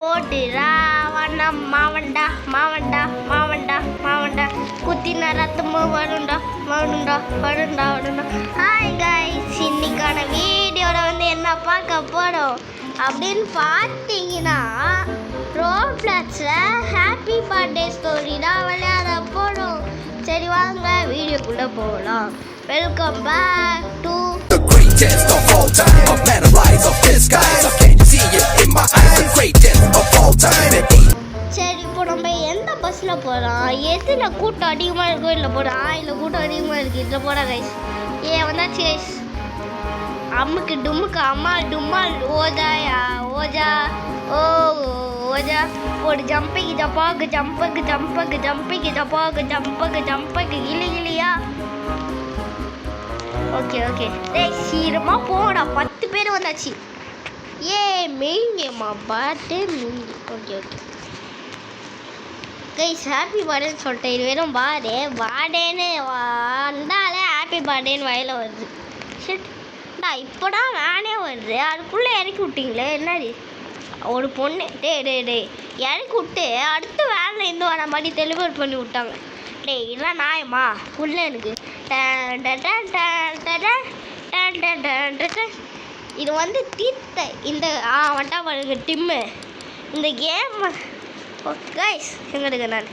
ஓட்டு ராவணம் மாவண்டா மாவண்டா மாவண்டா மாவண்டா குத்தின ரத்தமும் வருண்டா வருண்டா வருண்டா வருண்டா. ஹாய் கைஸ், இன்னைக்கான வீடியோவில் வந்து என்ன பார்க்க போகிறோம் அப்படின்னு பார்த்தீங்கன்னா, ரோப்ளாக்ஸில் ஹாப்பி பர்த்டே ஸ்டோரி தான் விளையாட போகிறோம். சரி வாங்க வீடியோக்குள்ளே போகலாம். Welcome back to greatest of all time, a man of lies of this guys. I can't see it in my eyes, the greatest of all time. சரி, இப்போ நம்ம எந்த பஸ்ஸில் போகிறோம், எதில் கூட்டம் அதிகமாக இருக்கோ இல்லை போகிறோம், இல்லை கூட்டம் அதிகமாக இருக்குது இதில் போகிறா கைஸ். வந்தாச்சு கைஸ். அம்முக்கு டும்முக்கு அம்மா டும்மால் ஓஜாயா ஓஜா ஓ ஓஜா ஒரு ஜம்பிக்கு ஜப்பாக்கு ஜம்பக்கு ஜம்பக்கு ஜம்பிக்கு ஜப்பாக்கு ஜம்பக்கு ஜம்பக்கு கிளி கிளியா. ஓகே ஓகே டேய் சீக்கிரமாக போடா, 10 பேர் வந்தாச்சு. மெயிங்கம்மா பர்த்டே மீங்க. ஓகே ஓகே கைஸ், ஹாப்பி பர்த்டேன்னு சொல்லிட்டேன். இது வெறும் பர்த்டேன்னு வந்தாலே ஹாப்பி பர்த்டேன்னு வயலில் வருது. ஷிட்டா இப்போடா வேனே வருது, அதுக்குள்ளே இறக்கி விட்டீங்களே என்னது. ஒரு பொண்ணு டே இறக்கி விட்டு அடுத்த வேனில் இருந்து வர மாதிரி டெலிவரி பண்ணி விட்டாங்க. இதெல்லாம் நியாயமா? உள்ள எனக்கு இது வந்து தீர்த்த இந்த வண்டா பாருங்க டிம்மு. இந்த கேம் கைஸ் எங்களுக்கு நான்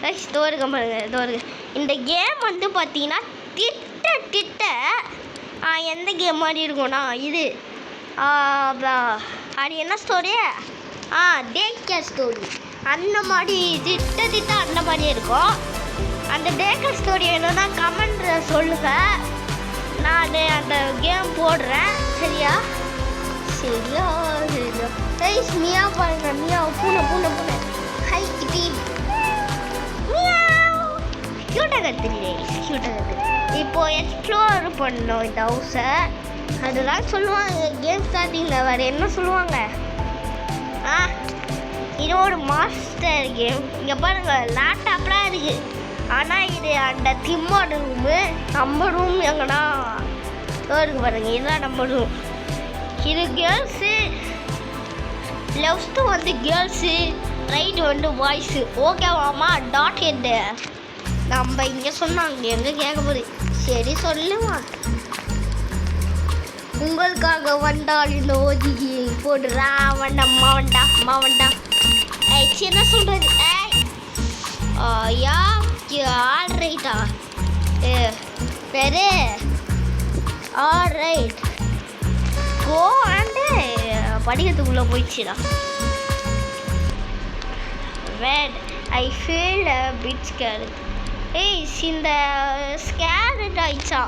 கைஸ் தோறுக்க பாருங்க தோறுங்க. இந்த கேம் வந்து பார்த்தீங்கன்னா திட்ட எந்த கேம் மாதிரி இருக்கும்னா இது அது என்ன ஸ்டோரி, டேக்கர் ஸ்டோரி அந்த மாதிரி திட்ட அந்த மாதிரியே இருக்கும். அந்த டேக்கர் ஸ்டோரி என்னன்னா கமெண்ட்டில் சொல்லுங்கள், நான் அந்த கேம் போடுறேன். சரியா சரியா சரியா கைஸ். மியா பாருங்க, மியா பூனை பூனை பூனை ஹை கிட்டி க்யூட்டாக கத்துறீங்க க்யூட்டாக கத்துறீங்க. இப்போது எக்ஸ்ப்ளோர் பண்ணோம் இந்த ஹவுஸை. அதெல்லாம் சொல்லுவாங்க கேம் ஸ்டார்டிங்கில். வேறு என்ன சொல்லுவாங்க, இது ஒரு மாஸ்டர் கேம். இங்கே பாருங்கள் லேப்டாப்லாம் இருக்குது. ஆனால் இது அந்த திம்மோட ரூமு. நம்ம ரூம் எங்கன்னா இருக்கு பாருங்க, இதுதான் நம்ம ரூம். இது கேர்ள்ஸு, லெஃப்ட்டு வந்து கேர்ள்ஸு, ரைட்டு வந்து பாய்ஸு. ஓகேவாம்மா டாட் ஹெட்டு நம்ம இங்கே சொன்னாங்க எங்கே கேட்க போகுது. சரி சொல்லுவான். உங்களுக்காக வந்தால் இந்த ஓஜிக்கு போடுறா வண்டா மாவண்டா மாவண்டா. என்ன சொல்கிறது யா ஆல்ரைட்டா பெரு ஆல்ரைட் கோ அண்டு படிக்கிறதுக்குள்ளே போயிடுச்சுடா. Wait I feel bit scare. இந்த ஸ்கேர் ஆயிடுச்சா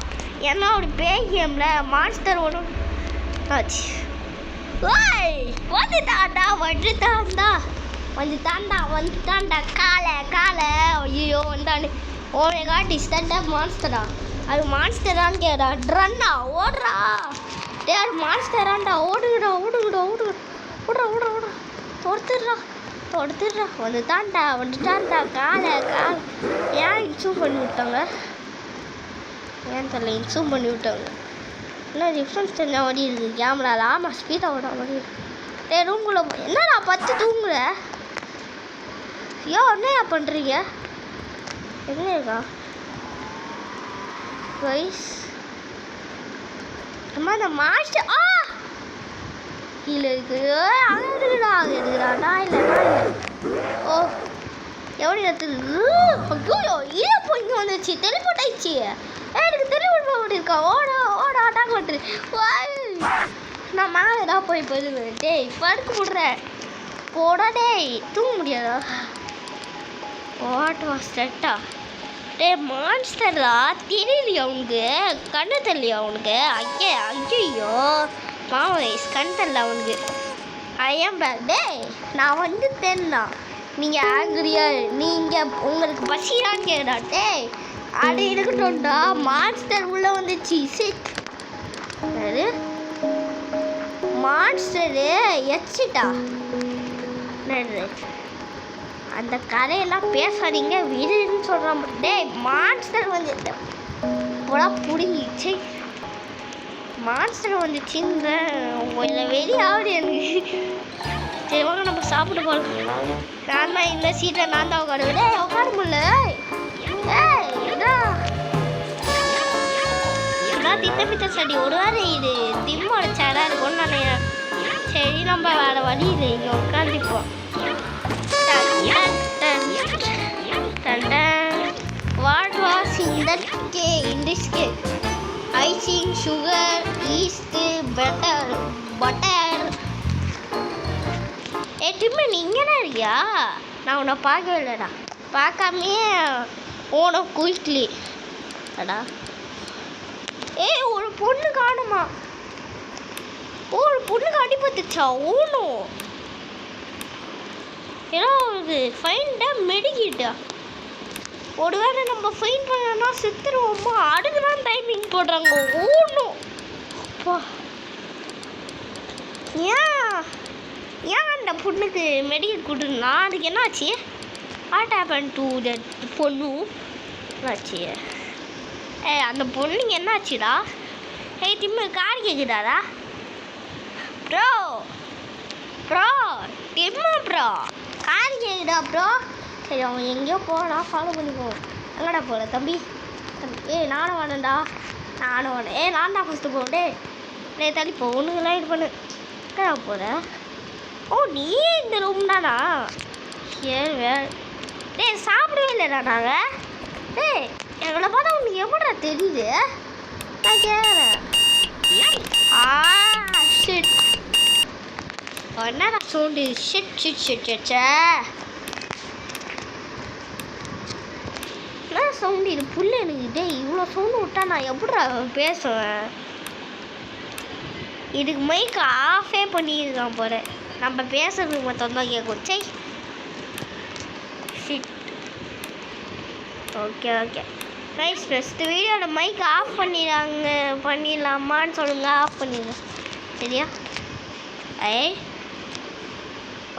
ஏன்னா ஒரு பேய் கேமில் மாஸ்டர் ஒன்று ஆச்சு. வந்துட்டான்டா காலை ஐயோ வந்தானு. ஓனை காட்டி ஸ்டாண்டப் மான்ஸ்டரா, அது மான்ஸ்டரான்னு கேடா ட்ரன்னா ஓடுறா. அது மான்ஸ்டரான்டா ஓடுங்கடா ஓடுங்கடா ஓடுங்க ஓடுறா ஓடுறா ஓடுறா ஒருத்தர்றா வந்துட்டான்டா காலை ஏன் இன்சூம் பண்ணி விட்டாங்க, ஏன் தெரியல இன்சூம் பண்ணி விட்டாங்க. என்ன டிஃப்ரென்ஸ் தெரிஞ்ச மாதிரி இருக்குது கேமராவில். ஆமாம் ஸ்பீடாக ஓட மாதிரி இருக்குது. ரூம்குள்ளே என்னடா 10 தூங்குற என்னையா பண்ணுறீங்க, எங்கே இருக்கா கைஸ்? அம்மா இந்த மாஸ்டர் கீழே இருக்குது. அங்கே இருக்குடா அது இருக்குடா. நான் இல்லை ஓ எவ்வளோ இடத்துல ஐயோ இப்போ இங்கே வந்துச்சு டெலிபோர்ட் ஆயிடுச்சு. எனக்கு டெலிபோர்ட் இருக்கா ஓட அட்டாக் பண்ணுறேன். நான் மேலே ஏதாவது போய் போயிடுவேன். படுக்க விடுறேன் போடா தூங்க முடியாதா. வாட் வாஸ் தட்டா மான்ஸ்டரா தெரியலையா உனக்கு, கண்ணு தெரியலையா உனக்கு? ஐயோ மாவைஸ் கண் தெரியல அவனுக்கு. நான் வந்து தென்னா நீங்கள் ஆங்கிரியா, நீங்கள் உங்களுக்கு பசியான்னு கேடாட்டே அது இருக்கட்டும்டா. மான்ஸ்டர் உள்ளே வந்துச்சு. மான்ஸ்டரு எச்சிட்டா. அந்த கதையெல்லாம் பேசாதீங்க விடுன்னு சொல்கிறான். மான்ஸ்டர் வந்து போடா பிடிங்கிச்சு. மான்ஸ்டர் வந்துச்சுங்க வெளியாகுது எனக்கு. சரி வாங்க நம்ம சாப்பிட போகலாம். நான் தான் இந்த சீட்டில் நான் தான் உட்காருவேன். டேய் உட்கார முடியல. ஏய் இதான் திட்டமிட்ட செடி. ஒரு வேளை இது திம்மோட சேராக இருக்கும்னு நினைக்கிறேன். சரி நம்ம வேறு வழி இல்லை, இங்கே உட்காந்துப்போம். What was in that cake? In this cake, icing, sugar, yeast, butter. A dim நீ இங்கே தான் இருக்கியா? நான் உன்னை பார்க்கவே இல்லைடா. பார்க்காமே ஓன குயிக்லி அடா. ஏய் ஒரு பொண்ணு காணுமா? ஒரு பொண்ணுக்கு அடிபட்டுச்சா? ஓணும் ஏன்னா இது ஃபைன்டா மெடிக்கிட்டா. ஒருவேளை நம்ம ஃபைன் பண்ணோம்னா செத்துருவோமா? அதுக்கு தான் டைமிங் போடுறாங்க. ஓணும் ஏன் அந்த பொண்ணுக்கு மெடிக்கல் கொடுனா? அதுக்கு என்னாச்சு? வாட் ஹேப்பன் டு தட் பொண்ணு? என்னாச்சு? அந்த பொண்ணுக்கு என்னாச்சுடா? ஏய் திம்மு கார் கேட்குதாடா? ப்ரோ டிம்மு ப்ரோ கார் கேட்குதா ப்ரோ? சரி அவன் எங்கேயோ போகலாம், ஃபாலோ பண்ணிக்கோ. எங்கடா போகல தம்பி? நானும் வேணேன்டா. நானும் வேணேன். நான் தான் ஃபஸ்ட்டு போகிறேன். டே தள்ளிப்போ ஒன்றுங்கெல்லாம் இது பண்ணு. எங்கடா போகிறேன்? ஓ நீ இந்த ரூம் தானா? சரி டேய் சாப்பிடவே இல்லைடா நாங்கள். டேய் எங்களை பார்த்தா உனக்கு எப்படா தெரியுது? நான் கேட்குறேன். ஷிட் என்னடா சவுண்டு? ஷிட் என்ன சவுண்டு இது? புல்லு எனக்கு. டேய் இவ்வளோ சவுண்டு விட்டா நான் எப்படிடா பேசுவேன்? இதுக்கு மைக்கு ஆஃபே பண்ணியிருக்கான் போகிறேன். நம்ம பேசுறதுக்கு மொத்தம் தான் கேட்கும். சரி ஷிட். ஓகே ரைஸ் ஃபஸ்ட்டு வீடியோவில் மைக் ஆஃப் பண்ணிடலாமான்னு சொல்லுங்கள். ஆஃப் பண்ணிடுங்க சரியா?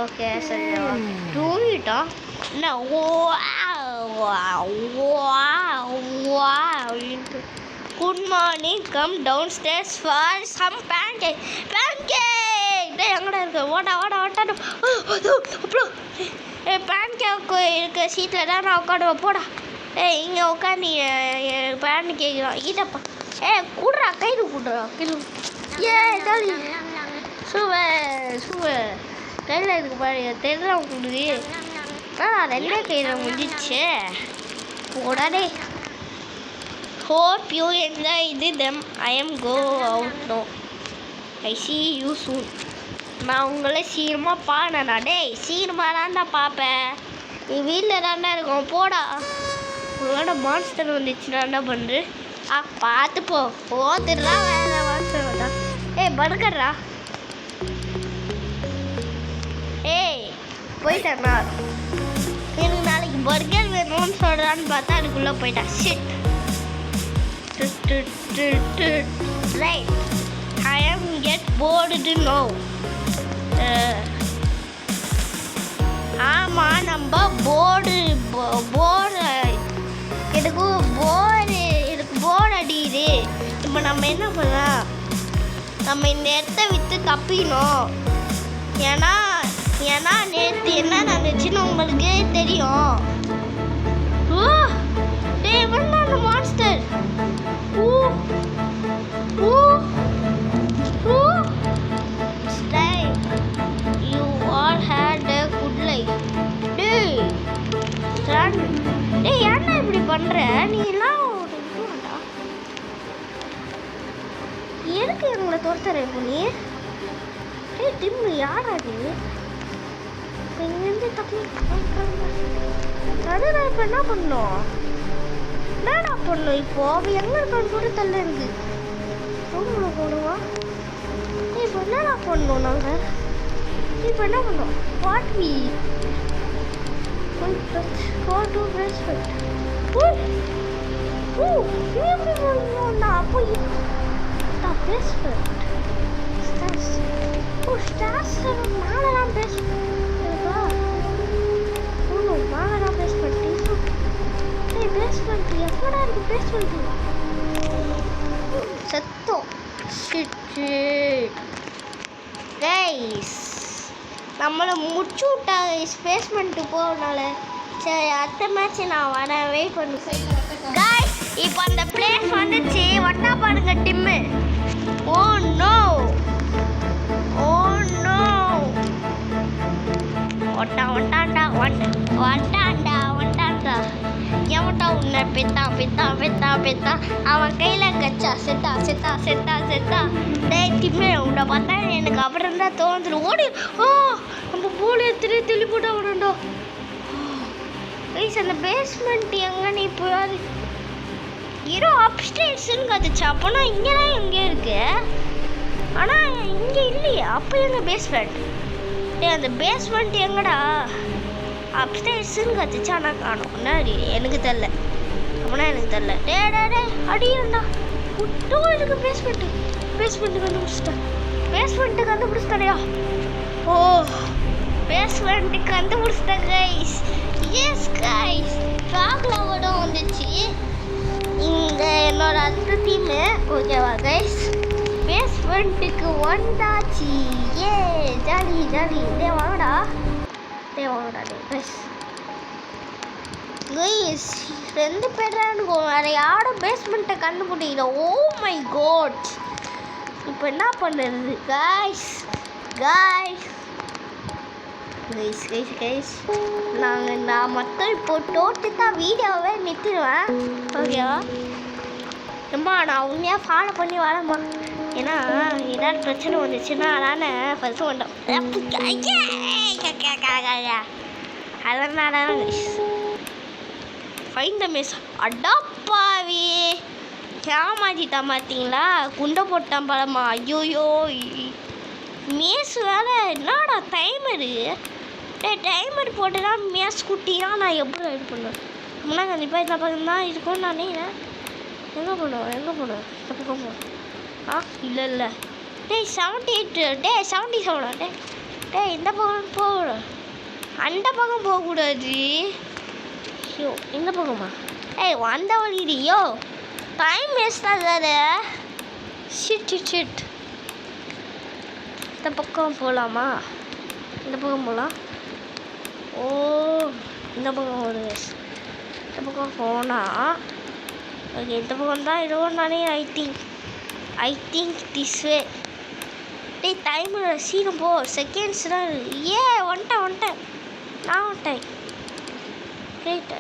ஓகே சரி தூங்கிட்டோம். என்ன good morning, come down stairs for some pancake. டேய் எங்கடா இருக்கு? ஓட்டா அப்புறம் பேன்கேக் இருக்க சீட்டில் தான் நான் உட்காடுவேன். போடா இங்கே உட்காந்து பேன் கேட்குறான். ஈட்டப்பா கூடுறா கைது கூடுறா கிலோ. தள்ளி சூவர் கையில் இருக்கு பாரு. தெரியல உங்களுக்கு? நான் ரெண்டே கையில் முடிஞ்சிச்சு. போடாடே. Hope you enjoy them. I am go out no. I see you soon. நான் உங்களை சீக்கிரமாக பாடணா. டேய் சீக்கிரமாக தான்டா பார்ப்பேன். நீ வீட்டில் தாண்டா இருக்கோம். போடா. உங்களோட மான்ஸ்டர் வந்துச்சுன்னா என்ன பண்ணுற? பார்த்து போத்துடலாம். வேறு மான்ஸ்டர் வந்தா பர்கர்ரா. போயிட்டேண்ணா. எனக்கு நாளைக்கு பர்கர் வேணும்னு சொல்கிறான்னு பார்த்தா அதுக்குள்ளே போயிட்டேன். ஷிட். ரைட் ஐ ஆம் கெட் போர்டு நோ. ஆமாம் நம்ம போர்டு எனக்கு போர்டு அடிக்குது. இப்போ நம்ம என்ன பண்ணலாம்? நம்ம இந்த இடத்த விட்டு தப்பினோம். ஏன்னா நேற்று என்ன நடந்துச்சுன்னு உங்களுக்கு தெரியும். அந்த monster you all had a good life. ஏன்னா இப்படி பண்ற? நீ எல்லாம் எதுக்கு எங்களை துரத்துற? இப்போ நீ டிம்மு யாரா? அது இங்கேருந்து தப்பி அதுதான். இப்போ என்ன பண்ணோம்? என்னடா பண்ணோம்? இப்போ அவள் எங்கே இருக்கான்னு கூட தள்ள இருக்கு. ரூம்ல போடுவா. இப்போ என்னடா பண்ணோம் நாங்கள்? இப்போ என்ன பண்ணோம்? What we go to basement. எப்படி போடணும்னா அப்போ basement stairs. Stairs மேலலாம் basement இருக்கா? மேலலாம் basement. basement எப்படா இருக்கு? basement சத்தம். Shit. Guys நம்மளை முடிச்சு விட்டா பேஸ்மெண்ட்டு போகனால. சரி அடுத்த மேட்ச் நான் வரேன், வெயிட் பண்ணு. கைஸ் இப்போ அந்த பிளேஸ் வந்துச்சு, வட்டா பாருங்க டிம்மு. ஓ நோ, ஓ நோ, ஒட்டாண்டா எவன்டா உன்னை பெத்தா அவன் கையில கச்சா செத்தா. டேய் டிம்மே, உன்னை பார்த்தா எனக்கு அப்புறம் தான் தோந்துடும். ஓடி நம்ம போல தெளி போட்டா விடண்டோ. கைஸ் அந்த பேஸ்மெண்ட் எங்கன்னு இப்போ ஏதோ அப்ஸ்டேர்ஸ்ன்னு கத்துச்சு. அப்போனா இங்கே தான் எங்கே இருக்கு, ஆனால் இங்கே இல்லையே. அப்போ எங்க பேஸ்மெண்ட்? அந்த பேஸ்மெண்ட் எங்கடா? அப்ஸ்டேர்ஸ்ன்னு கத்துச்சு, ஆனால் காணும். என்ன எனக்கு தெரில, அப்படின்னா எனக்கு தெரில. டே அடியண்டா விட்டோ எனக்கு பேஸ்மெண்ட்டு கண்டுபிடிச்சிட்டா. ஓ பேஸ்மெண்ட்டு கண்டுபிடிச்சிட்டேன் கைஸ். எஸ் கைஸ், ட்ராக்ல வந்துச்சு இந்த என்னோட அடுத்த டீமு. ஓகேவா கைஸ், பேஸ்மெண்ட்டுக்கு வந்தாச்சு. ஏ ஜாலி. டே வாங்கடா கைஸ். ரெண்டு பேரானுக்கோ வேற யாரும் பேஸ்மெண்ட்டை கண்டுபிடிக்கல. ஓ மை காட், இப்போ என்ன பண்ணுறது கைஸ்? நான் மட்டும் இப்போ டோட்டலாக வீடியோவே நிறுத்திடுவேன். ஓகேவா? அம்மா நான் உண்மையாக ஃபாலோ பண்ணி வரேம்மா. ஏன்னா ஏதாவது பிரச்சனை வந்துச்சுன்னா அதனால் ஃபஸ்ட்டு வந்தோம். அதனால ஃபைன் த மிஸ். அடாப்பாவி ஏமாத்திட்டான் பார்த்தீங்களா? குண்டை போட்டான் பழமா. ஐயோயோ மேஸ் வேலை. என்னடா டைமரு? டைமர் போட்டுனா மேஸ் குட்டினா நான் எப்படி இது பண்ணுவேன்? அப்படின்னா கண்டிப்பாக இந்த பக்கம் தான் இருக்கும்னு நான் நினைக்கிறேன். எங்கே போனோம் இந்த பக்கம் போனோம். இல்லை டேய் 78 77 டேய் இந்த பக்கம் போகணும், அந்த பக்கம் போகக்கூடாது. ஐயோ இந்த பக்கமா? வந்த வழியோ டைம் வேஸ்ட் ஆகாது. ஷிட் இந்த பக்கம் போகலாமா? இந்த பக்கம் போகலாம். ஓ இந்த பக்கம் ஒரு இந்த பக்கம் போனால் ஓகே, இந்த பக்கம் தான் இதுவும் நானே. I think this way. டே டைமர் சீனம் போ, செகண்ட்ஸ் தான். வந்துட்டேன் நான். கிரேட்.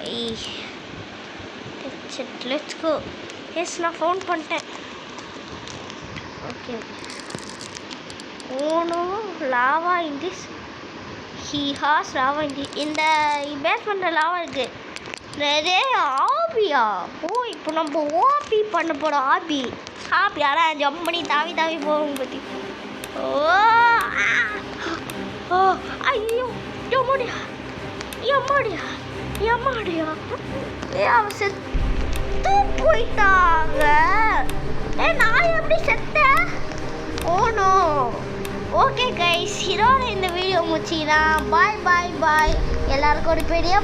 Let's go. எஸ் நான் ஃபோன் பண்ணிட்டேன். Okay. Oh no lava in this. He has lava in the. இந்த பேஸ்மெண்ட்டில் லாவா இருக்குது. நிறைய ஆபியா? ஓ இப்போ நம்ம ஓபி பண்ண போகிறோம். ஆபி ஆனால் ஜம்ப் பண்ணி தாவி போகும் பற்றி. ஓ ஐயோ எம்மாடியா அவன் செத்து போயிட்டாங்க. நான் எப்படி செத்தேன்? ஓனோ. ஓகே கைஸ், இதோட இந்த வீடியோ முடிச்சிக்கலாம். பாய் எல்லாருக்கும் ஒரு பெரிய